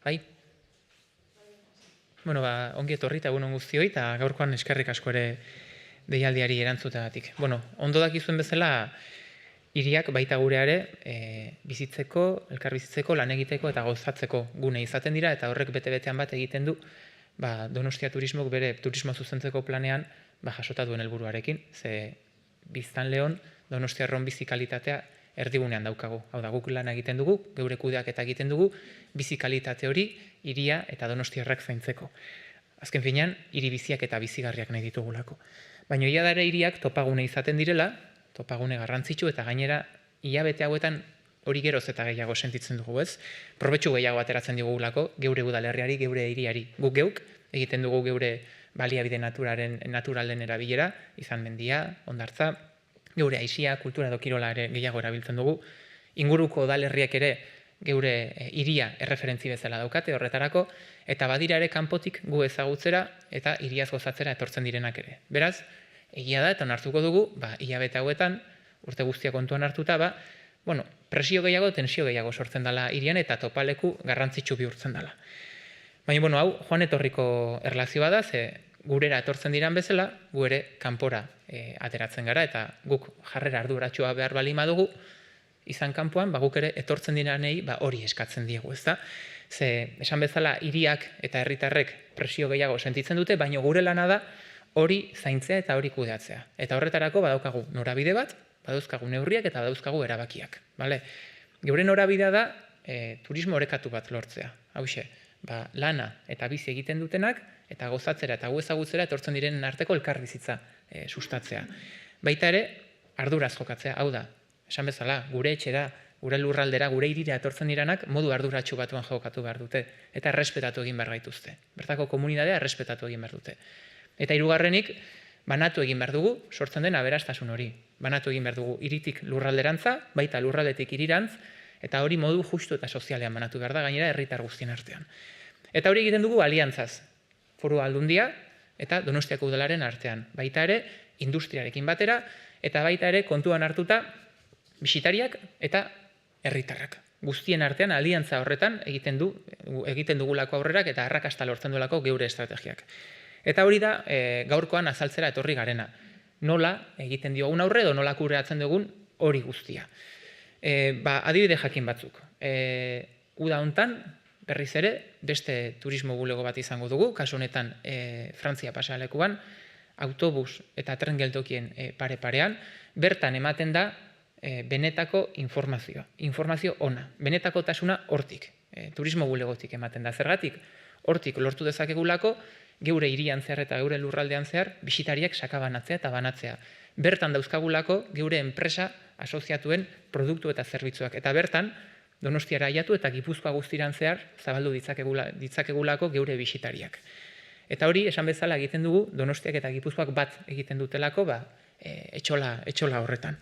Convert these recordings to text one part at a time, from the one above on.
Bai. Bueno, ongi etorri eta egun on guztioi, eta gaurkoan eskerrik asko ere deialdiari erantzuteagatik. Bueno, ondo dakizuen bezala, hiriak baita gurea ere bizitzeko, elkar bizitzeko, lan egiteko eta gozatzeko gune izaten dira, eta horrek bete-betean bat egiten du Donostia Turismok bere turismo zuzentzeko planean jasota duen helburuarekin, ze biztanleon Donostiarron bizi kalitatea erdigunean daukagu. Hau da, guk lan egiten dugu, geure kudeaketa egiten dugu, bizi kalitate hori hiria eta Donostiarrak zaintzeko. Azken finean, hiri biziak eta bizigarriak nahi ditugulako. Baina ia da ere hiriak topagune izaten direla, topagune garrantzitsu eta gainera hilabete hauetan hori geroz eta gehiago sentitzen dugu, ez? Probetxu gehiago ateratzen digulako, geure udalerriari, geure hiriari. Guk geuk egiten dugu geure baliabide naturalen erabilera, izan mendia, hondartza, geure aisia, kultura edo kirola ere gehiago erabiltzen dugu. Inguruko udalerriak ere geure hiria erreferentzi bezala daukate horretarako, eta badira ere kanpotik gu ezagutzera eta hiriaz gozatzera etortzen direnak ere. Beraz, egia da eta onartuko dugu, hilabete hauetan, urte guztia kontuan hartuta, presio gehiago, tensio gehiago sortzen dela hirian eta topaleku garrantzitsu bihurtzen dela. Baina, hau joan etorriko erlazioa da, ze gurera etortzen diran bezala, gu ere kanpora ateratzen gara, eta guk jarrera arduratsua behar bali madugu, izan kanpoan, guk ere etortzen diranei hori eskatzen diegu, ezta? Ze, esan bezala, hiriak eta herritarrek presio gehiago sentitzen dute, baina gure lana da hori zaintzea eta hori kudeatzea. Eta horretarako badaukagu norabide bat, badauzkagu neurriak eta badauzkagu erabakiak. Geure norabidea da turismo orekatu bat lortzea. Hauxe, lana eta bizi egiten dutenak, eta gozatzera eta gu ezagutzera etortzen direnen arteko elkarbizitza sustatzea. Baita ere, arduraz jokatzea, hau da, esan bezala, gure etxera, gure lurraldera, gure hirira etortzen diranak modu arduratsu batuan jokatu behar dute, eta errespetatu egin behar gaituzte. Bertako komunitatea errespetatu egin behar dute. Eta hirugarrenik, banatu egin behar dugu, sortzen den aberastasun hori. Banatu egin behar dugu hiritik lurralderantza, baita lurraldetik hirirantz, eta hori modu justu eta sozialean banatu behar da, gainera herritar guztien artean. Eta hori egiten dugu aliantzaz, Foru Aldundia eta Donostiako udalaren artean. Baita ere, industriarekin batera, eta baita ere kontuan hartuta bisitariak eta herritarrak. Guztien artean aliantza horretan egiten dugulako aurrerak eta arrakasta lortzen duelako geure estrategiak. Eta hori da gaurkoan azaltzera etorri garena. Nola egiten diogun aurre edo nola kudeatzen dugun hori guztia. Adibide jakin batzuk. Uda hontan, berriz ere, beste turismo bulego bat izango dugu, kasu honetan Frantzia pasealekuan, autobus eta tren geltokien pare-parean, bertan ematen da benetako informazioa. Informazio ona. Benetako tasuna hortik. Turismo bulegotik ematen da. Zergatik, hortik lortu dezakegulako, geure hirian zehar eta geure lurraldean zehar, bisitariak sakabanatzea eta banatzea. Bertan dauzkagulako geure enpresa asoziatuen produktu eta zerbitzuak. Eta bertan, Donostiara aiatu eta Gipuzkoa guztiran zehar zabaldu ditzakegulako geure bisitariak. Eta hori, esan bezala egiten dugu, Donostiak eta Gipuzkoak bat egiten dutelako, etxola horretan.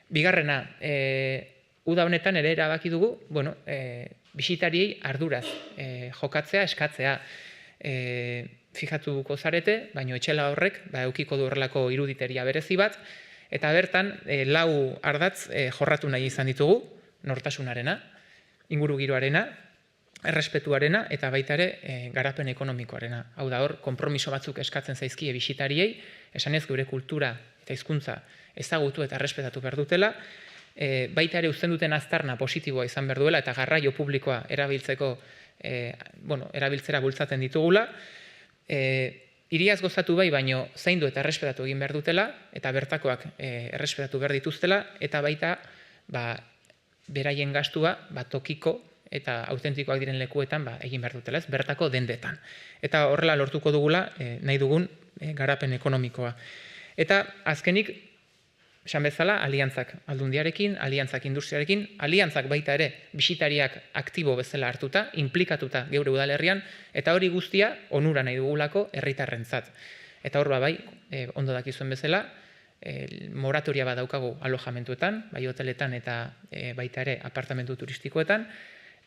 Bigarrena, uda honetan ere erabaki dugu, bisitariei arduraz jokatzea, eskatzea, fijatuko zarete, baina etxela horrek, eukiko du horrelako iruditeria berezi bat, eta bertan, 4 ardatz jorratu nahi izan ditugu, nortasunarena, ingurugiroarena, errespetuarena, eta baita ere garapen ekonomikoarena. Hau da hor, konpromiso batzuk eskatzen zaizkie bisitariei, esanez gure kultura eta hizkuntza ezagutu eta errespetatu behar dutela, baita ere uzten duten aztarna positiboa izan behar duela, eta garraio publikoa erabiltzera bultzaten ditugula, hiriaz gozatu bai, baino zaindu eta errespetatu egin behar dutela, eta bertakoak errespetatu behar dituztela, eta baita beraien gastua tokiko eta autentikoak diren lekuetan egin behar dutela, bertako dendetan. Eta horrela lortuko dugula nahi dugun garapen ekonomikoa. Eta azkenik, esan bezala, aliantzak aldundiarekin, aliantzak industriarekin, aliantzak baita ere bisitariak aktibo bezala hartuta, implikatuta geure udalerrian, eta hori guztia onura nahi dugulako herritarrentzat. Eta hor ondo dakizuen bezala, moratoria bat daukagu alojamentuetan, bai hoteletan eta baita ere apartamentu turistikoetan,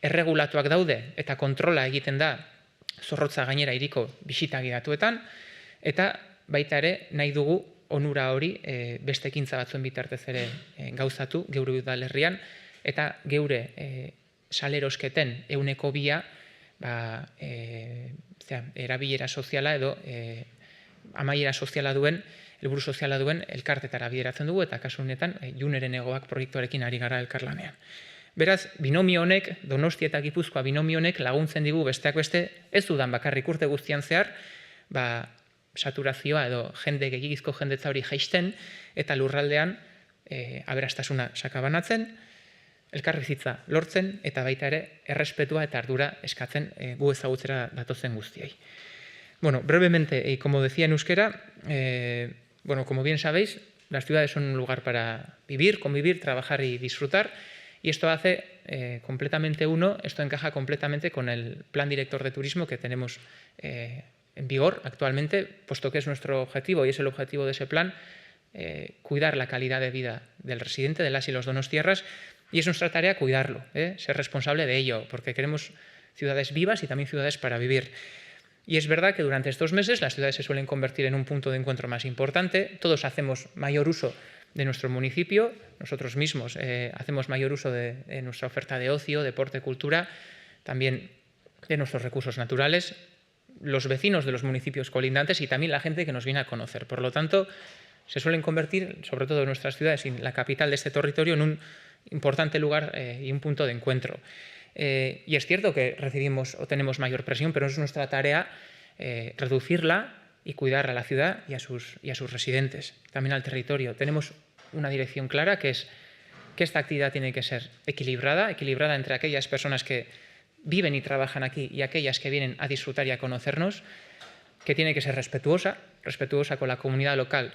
erregulatuak daude eta kontrola egiten da zorrotza gainera hiriko bisita gidatuetan, eta baita ere nahi dugu onura hori beste ekintza batzuen bitartez ere gauzatu geure udalerrian, eta geure salerosketen 2%, erabilera soziala edo amaiera soziala duen, helburu soziala duen elkartetara bideratzen dugu, eta kasu honetan Juneren Egoak proiektuarekin ari gara elkarlanean. Beraz, binomio honek, Donostia eta Gipuzkoa binomio honek laguntzen digu besteak beste, ez dudan bakarrik urte guztian zehar, saturazioa edo gehiagizko jendetza hori jaisten, eta lurraldean aberastasuna sakabanatzen, elkarbizitza lortzen, eta baita ere errespetua eta ardura eskatzen gu ezagutzera datozen guztiei. Bueno, brevemente, y como decía en euskera, como bien sabéis, las ciudades son un lugar para vivir, convivir, trabajar y disfrutar, y esto esto encaja completamente con el plan director de turismo que tenemos en vigor actualmente, puesto que es nuestro objetivo y es el objetivo de ese plan, cuidar la calidad de vida del residente, de las y los donostiarras, y es nuestra tarea cuidarlo, ser responsable de ello, porque queremos ciudades vivas y también ciudades para vivir. Y es verdad que durante estos meses las ciudades se suelen convertir en un punto de encuentro más importante, todos hacemos mayor uso de nuestro municipio, nosotros mismos hacemos mayor uso de nuestra oferta de ocio, deporte, cultura, también de nuestros recursos naturales, los vecinos de los municipios colindantes y también la gente que nos viene a conocer. Por lo tanto, se suelen convertir, sobre todo en nuestras ciudades y la capital de este territorio, en un importante lugar y un punto de encuentro. Y es cierto que recibimos o tenemos mayor presión, pero es nuestra tarea reducirla y cuidar a la ciudad y a sus residentes, también al territorio. Tenemos una dirección clara, que es que esta actividad tiene que ser equilibrada entre aquellas personas que viven y trabajan aquí y aquellas que vienen a disfrutar y a conocernos, que tiene que ser respetuosa con la comunidad local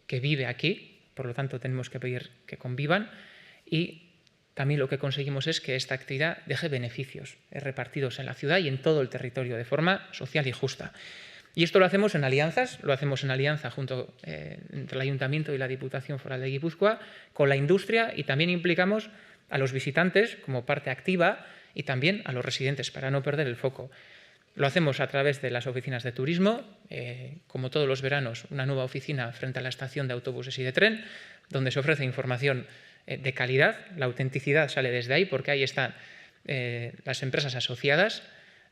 que vive aquí, por lo tanto tenemos que pedir que convivan, y también lo que conseguimos es que esta actividad deje beneficios repartidos en la ciudad y en todo el territorio de forma social y justa. Y esto lo hacemos en alianza junto entre el Ayuntamiento y la Diputación Foral de Guipúzcoa, con la industria, y también implicamos a los visitantes como parte activa y también a los residentes para no perder el foco. Lo hacemos a través de las oficinas de turismo, como todos los veranos, una nueva oficina frente a la estación de autobuses y de tren, donde se ofrece información de calidad. La autenticidad sale desde ahí, porque ahí están las empresas asociadas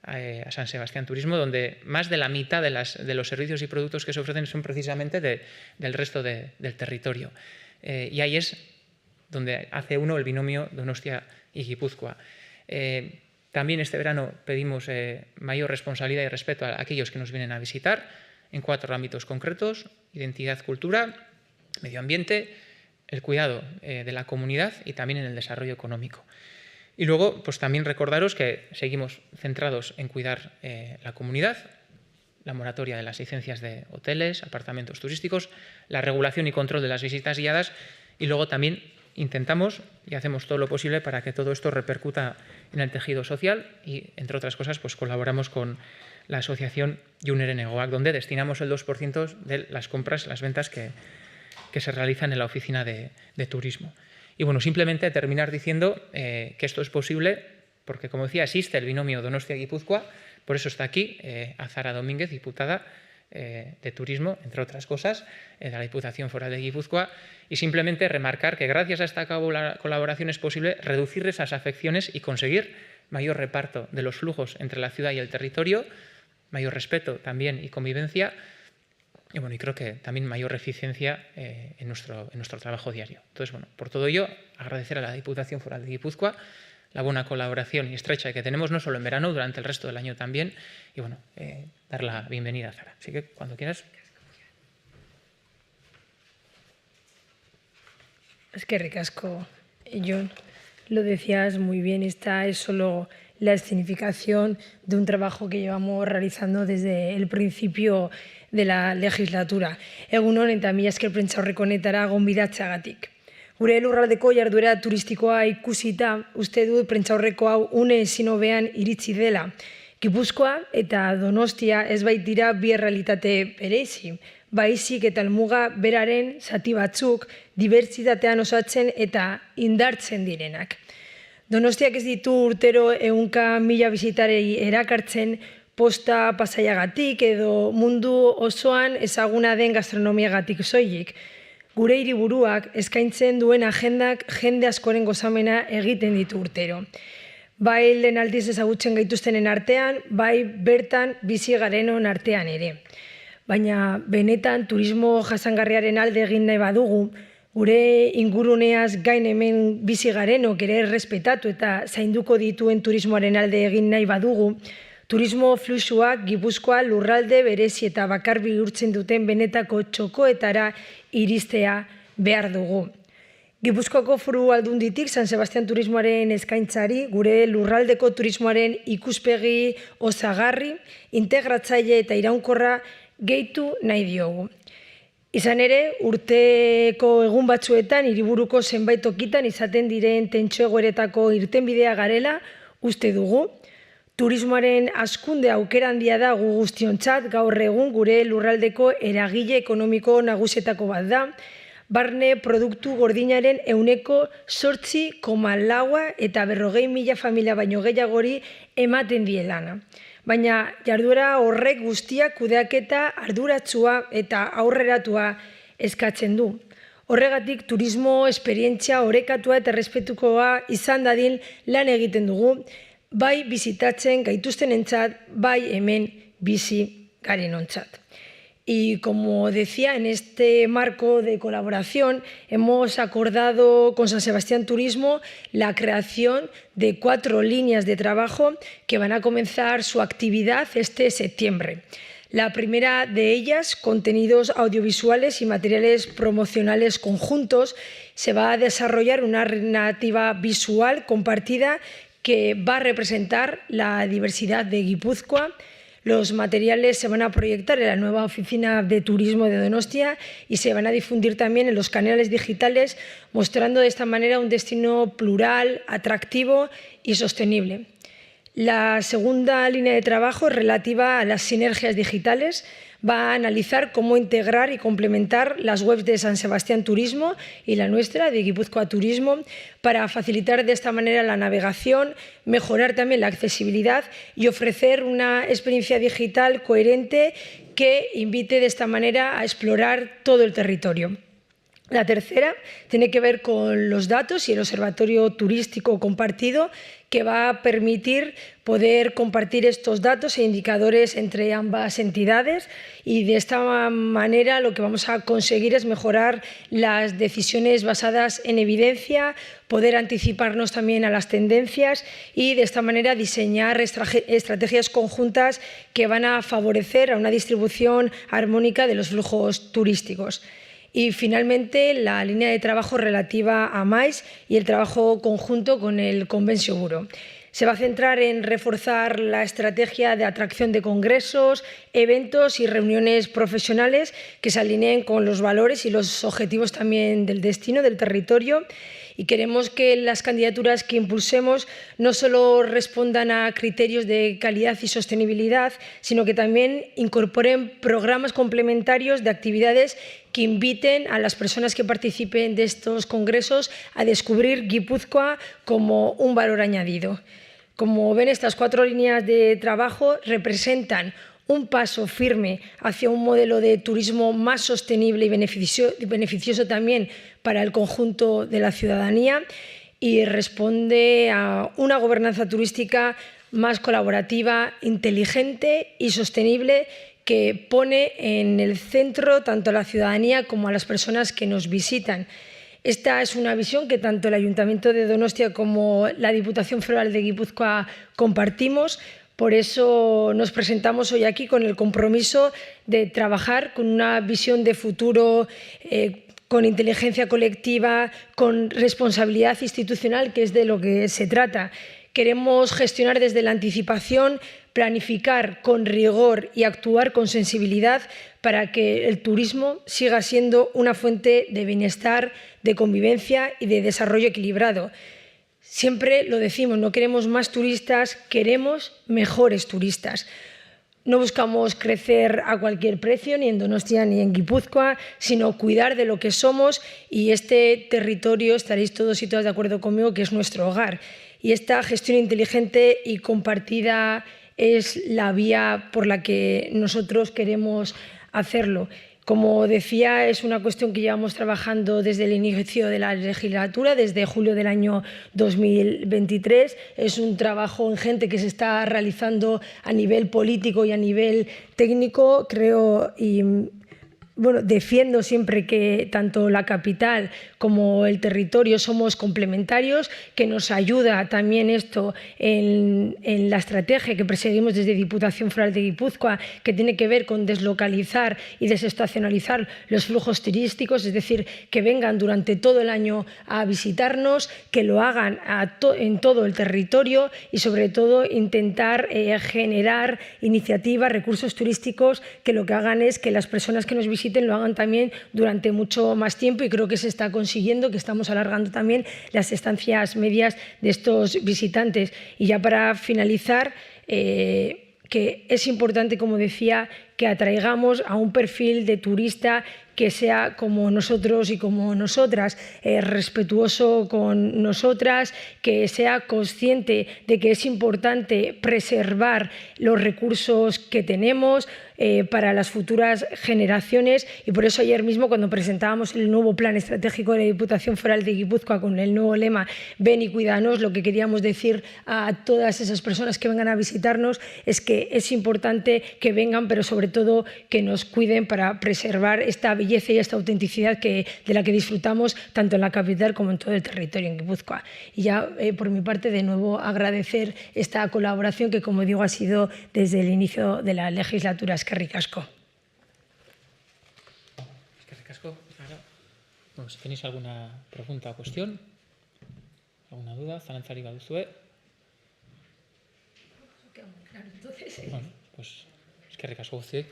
a San Sebastián Turismo, donde más de la mitad de los servicios y productos que se ofrecen son precisamente del resto del territorio. Y ahí es donde hace uno el binomio Donostia y Guipúzcoa. También este verano pedimos mayor responsabilidad y respeto a aquellos que nos vienen a visitar en 4 ámbitos concretos: identidad, cultura, medio ambiente, el cuidado de la comunidad y también en el desarrollo económico. Y luego, pues también recordaros que seguimos centrados en cuidar la comunidad, la moratoria de las licencias de hoteles, apartamentos turísticos, la regulación y control de las visitas guiadas, y luego también intentamos y hacemos todo lo posible para que todo esto repercuta en el tejido social y, entre otras cosas, pues colaboramos con la asociación Juneren Egoak, donde destinamos el 2% de las compras, las ventas que se realizan en la oficina de turismo. Y bueno, simplemente terminar diciendo que esto es posible porque, como decía, existe el binomio Donostia-Guipúzcoa, por eso está aquí Azara Domínguez, diputada de Turismo, entre otras cosas, de la Diputación Foral de Guipúzcoa, y simplemente remarcar que gracias a esta colaboración es posible reducir esas afecciones y conseguir mayor reparto de los flujos entre la ciudad y el territorio, mayor respeto también y convivencia, y bueno, y creo que también mayor eficiencia en nuestro trabajo diario. Entonces, bueno, por todo ello, agradecer a la Diputación Foral de Guipúzcoa la buena colaboración y estrecha que tenemos, no solo en verano, durante el resto del año también, y bueno, dar la bienvenida a Zara. Así que, cuando quieras. Es que ricasco, Jon. Lo decías muy bien, esta es solo la escenificación de un trabajo que llevamos realizando desde el principio de la legislatura. Egunon eta mila esker prentsaurreko honetara gonbidatzeagatik. Gure lurraldeko jarduera turistikoa ikusita, uste dut prentsaurreko hau une ezin hobean iritsi dela. Gipuzkoa eta Donostia ez baitira bi errealitate bereizi, baizik eta helmuga beraren zati batzuk dibertsitatean osatzen eta indartzen direnak. Donostiak ez ditu urtero 100.000 bisitarei erakartzen posta pasaiagatik edo mundu osoan ezaguna den gastronomiagatik soilik. Gure hiriburuak eskaintzen duen agendak jende askoren gozamena egiten ditu urtero. bai lehen aldiz ezagutzen gaituztenen artean, bai bertan bizi garenon artean ere. Baina benetan turismo jasangarriaren alde egin nahi badugu, gure inguruneaz gain hemen bizi garenok ere errespetatu eta zainduko dituen turismoaren alde egin nahi badugu, turismo fluxuak Gipuzkoa lurralde berezi eta bakar bihurtzen duten benetako txokoetara iristea behar dugu. Gipuzkoako Foru Aldunditik San Sebastian turismoaren eskaintzari, gure lurraldeko turismoaren ikuspegi osagarri, integratzaile eta iraunkorra gehitu nahi diogu. Izan ere, urteko egun batzuetan, hiriburuko zenbait tokitan izaten diren tentsio egoeretako irtenbidea garela uste dugu. Turismoaren hazkunde aukera handia da gu guztiontzat, gaur egun gure lurraldeko eragile ekonomiko nagusietako bat da, barne produktu gordinaren 8,4 eta 40.000 familia baino gehiagori ematen die lana. Baina jarduera horrek guztiak kudeaketa arduratsua eta aurreratua eskatzen du. Horregatik turismo esperientzia orekatua eta errespetukoa izan dadin lan egiten dugu, bai bizitatzen gaituztenentzat, bai hemen bizi garenontzat. Y como decía, en este marco de colaboración hemos acordado con San Sebastián Turismo la creación de 4 líneas de trabajo que van a comenzar su actividad este septiembre. La primera de ellas, contenidos audiovisuales y materiales promocionales conjuntos, se va a desarrollar una narrativa visual compartida que va a representar la diversidad de Guipúzcoa. Los materiales se van a proyectar en la nueva oficina de turismo de Donostia y se van a difundir también en los canales digitales, mostrando de esta manera un destino plural, atractivo y sostenible. La segunda línea de trabajo, relativa a las sinergias digitales, va a analizar cómo integrar y complementar las webs de San Sebastián Turismo y la nuestra, de Guipúzcoa Turismo, para facilitar de esta manera la navegación, mejorar también la accesibilidad y ofrecer una experiencia digital coherente que invite de esta manera a explorar todo el territorio. La tercera tiene que ver con los datos y el observatorio turístico compartido, que va a permitir poder compartir estos datos e indicadores entre ambas entidades, y de esta manera lo que vamos a conseguir es mejorar las decisiones basadas en evidencia, poder anticiparnos también a las tendencias y de esta manera diseñar estrategias conjuntas que van a favorecer a una distribución armónica de los flujos turísticos. Y finalmente, la línea de trabajo relativa a MAIS y el trabajo conjunto con el Convention Bureau. Se va a centrar en reforzar la estrategia de atracción de congresos, eventos y reuniones profesionales que se alineen con los valores y los objetivos también del destino, del territorio. Y queremos que las candidaturas que impulsemos no solo respondan a criterios de calidad y sostenibilidad, sino que también incorporen programas complementarios de actividades que inviten a las personas que participen de estos congresos a descubrir Guipúzcoa como un valor añadido. Como ven, estas 4 líneas de trabajo representan un paso firme hacia un modelo de turismo más sostenible y beneficioso también para el conjunto de la ciudadanía, y responde a una gobernanza turística más colaborativa, inteligente y sostenible, que pone en el centro tanto a la ciudadanía como a las personas que nos visitan. Esta es una visión que tanto el Ayuntamiento de Donostia como la Diputación Foral de Guipúzcoa compartimos. Por eso nos presentamos hoy aquí con el compromiso de trabajar con una visión de futuro, con inteligencia colectiva, con responsabilidad institucional, que es de lo que se trata. Queremos gestionar desde la anticipación, planificar con rigor y actuar con sensibilidad para que el turismo siga siendo una fuente de bienestar, de convivencia y de desarrollo equilibrado. Siempre lo decimos, no queremos más turistas, queremos mejores turistas. No buscamos crecer a cualquier precio, ni en Donostia ni en Guipúzcoa, sino cuidar de lo que somos, y este territorio, estaréis todos y todas de acuerdo conmigo, que es nuestro hogar. Y esta gestión inteligente y compartida es la vía por la que nosotros queremos hacerlo. Como decía, es una cuestión que llevamos trabajando desde el inicio de la legislatura, desde julio del año 2023. Es un trabajo ingente que se está realizando a nivel político y a nivel técnico, creo, y bueno, defiendo siempre que tanto la capital como el territorio somos complementarios, que nos ayuda también esto en la estrategia que perseguimos desde Diputación Foral de Guipúzcoa, que tiene que ver con deslocalizar y desestacionalizar los flujos turísticos, es decir, que vengan durante todo el año a visitarnos, que lo hagan en todo el territorio y sobre todo intentar generar iniciativas, recursos turísticos que lo que hagan es que las personas que nos visiten lo hagan también durante mucho más tiempo, y creo que se está consiguiendo, que estamos alargando también las estancias medias de estos visitantes. Y ya para finalizar, que es importante, como decía, que atraigamos a un perfil de turista que sea como nosotros y como nosotras, respetuoso con nosotras, que sea consciente de que es importante preservar los recursos que tenemos para las futuras generaciones, y por eso ayer mismo, cuando presentábamos el nuevo plan estratégico de la Diputación Foral de Guipúzcoa con el nuevo lema "Ven y cuídanos", lo que queríamos decir a todas esas personas que vengan a visitarnos es que es importante que vengan, pero sobre todo que nos cuiden para preservar esta belleza y esta autenticidad de la que disfrutamos tanto en la capital como en todo el territorio en Guipúzcoa. Y ya por mi parte, de nuevo, agradecer esta colaboración que, como digo, ha sido desde el inicio de la legislatura. Eskerrik asko. Eskerrik asko. Bueno, si tenéis alguna pregunta o cuestión, alguna duda, zalantzari baduzue. Bueno, pues eskerrik asko guztioi.